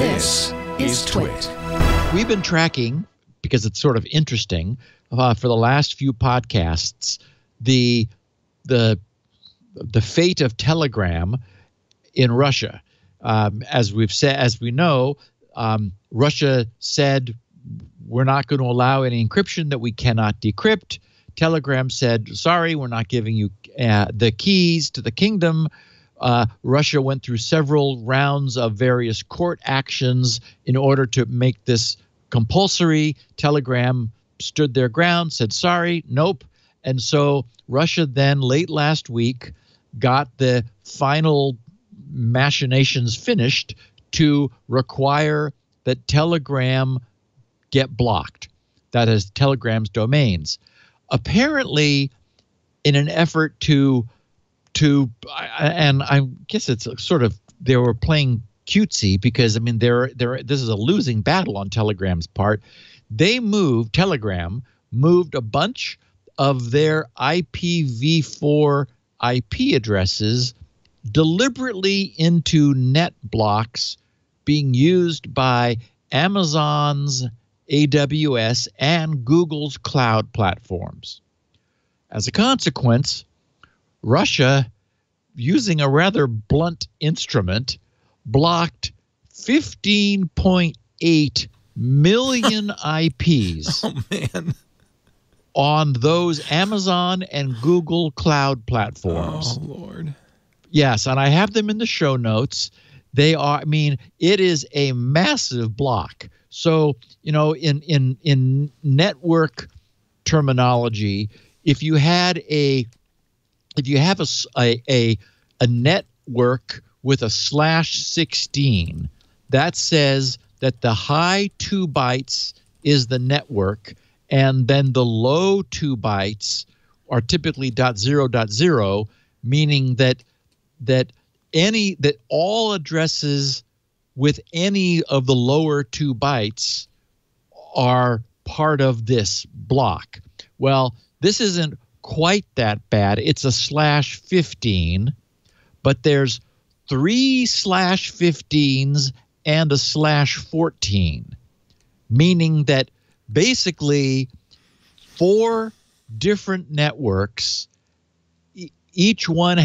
This is TWiT. We've been tracking, because it's sort of interesting, for the last few podcasts, the fate of Telegram in Russia. As we know, Russia said we're not going to allow any encryption that we cannot decrypt. Telegram said, sorry, we're not giving you the keys to the kingdom. Russia went through several rounds of various court actions in order to make this compulsory. Telegram stood their ground, said, sorry, nope. And so Russia then, late last week, got the final machinations finished to require that Telegram get blocked. That is, Telegram's domains. Apparently, in an effort to and I guess it's sort of, they were playing cutesy because, I mean, this is a losing battle on Telegram's part. Telegram moved a bunch of their IPv4 IP addresses deliberately into net blocks being used by Amazon's AWS and Google's cloud platforms. As a consequence, Russia, using a rather blunt instrument, blocked 15.8 million IPs on those Amazon and Google cloud platforms. Oh, Lord. Yes, and I have them in the show notes. They are, I mean, it is a massive block. So, you know, in network terminology, if you have a network with a /16, that says that the high 2 bytes is the network, and then the low 2 bytes are typically .0.0, meaning that all addresses with any of the lower 2 bytes are part of this block. Well, this isn't quite that bad. It's a /15, but there's 3 /15s and a /14, meaning that basically 4 different networks, each one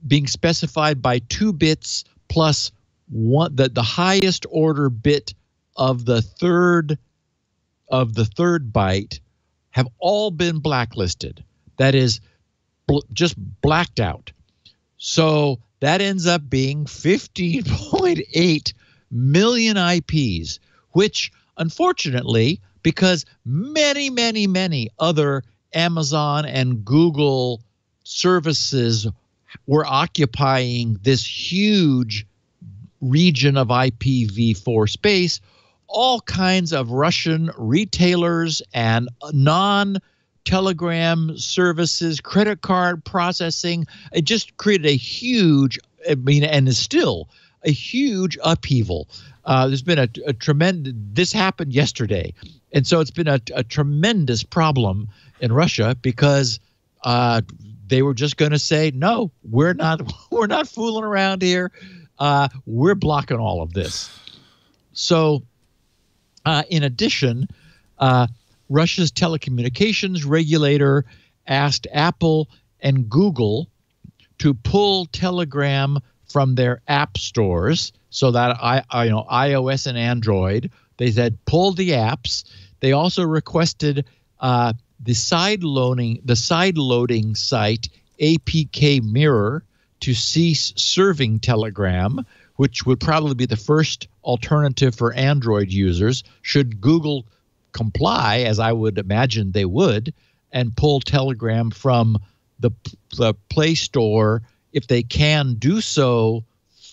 being specified by 2 bits plus one, the highest order bit of the third byte, have all been blacklisted. That is, just blacked out. So that ends up being 15.8 million IPs, which unfortunately, because many other Amazon and Google services were occupying this huge region of IPv4 space, all kinds of Russian retailers and non-Telegram services, credit card processing, it just created a huge, and is still a huge upheaval. There's been a tremendous, this happened yesterday. And so it's been a tremendous problem in Russia because they were just going to say, no, we're not fooling around here. We're blocking all of this. So in addition, Russia's telecommunications regulator asked Apple and Google to pull Telegram from their app stores, so that iOS and Android. They said pull the apps. They also requested the side loading site APK Mirror to cease serving Telegram, which would probably be the first alternative for Android users should Google comply, as I would imagine they would, and pull Telegram from the Play Store if they can do so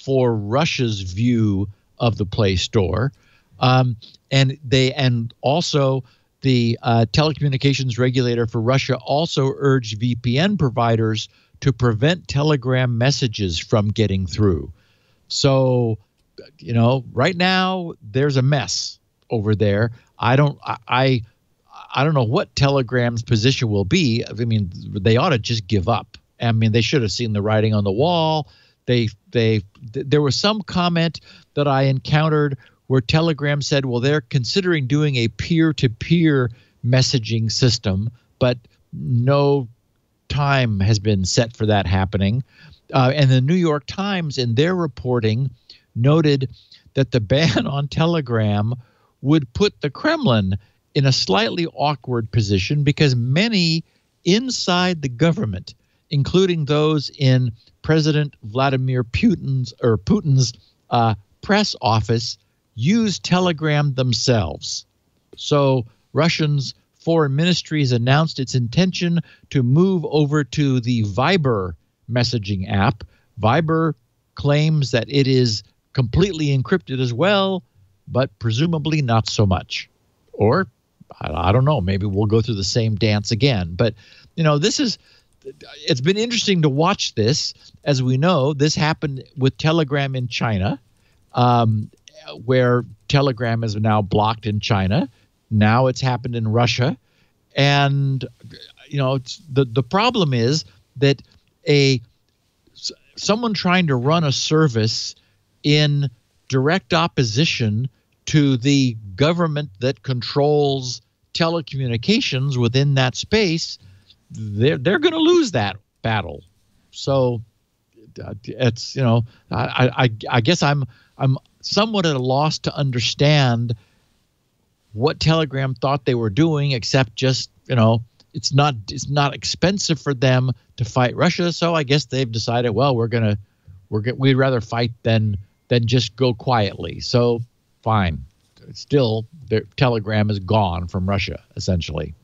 for Russia's view of the Play Store. And also the telecommunications regulator for Russia also urged VPN providers to prevent Telegram messages from getting through. So, you know, right now there's a mess over there. I don't know what Telegram's position will be. I mean, they ought to just give up. I mean, they should have seen the writing on the wall. There was some comment that I encountered where Telegram said, well, they're considering doing a peer-to-peer messaging system, but no time has been set for that happening. And the New York Times, in their reporting, noted that the ban on Telegram would put the Kremlin in a slightly awkward position because many inside the government, including those in President Vladimir Putin's press office, use Telegram themselves. So Russians' foreign ministry has announced its intention to move over to the Viber messaging app. Viber claims that it is completely encrypted as well, but presumably not so much. Or, I don't know, maybe we'll go through the same dance again. But, it's been interesting to watch this. As we know, this happened with Telegram in China, where Telegram is now blocked in China. Now it's happened in Russia. And, the problem is that someone trying to run a service in direct opposition to the government that controls telecommunications within that space, they're going to lose that battle. So it's, I guess I'm somewhat at a loss to understand what Telegram thought they were doing, except just, it's not expensive for them to fight Russia. So I guess they've decided, well, we'd rather fight than just go quietly. So fine. Still, their Telegram is gone from Russia, essentially.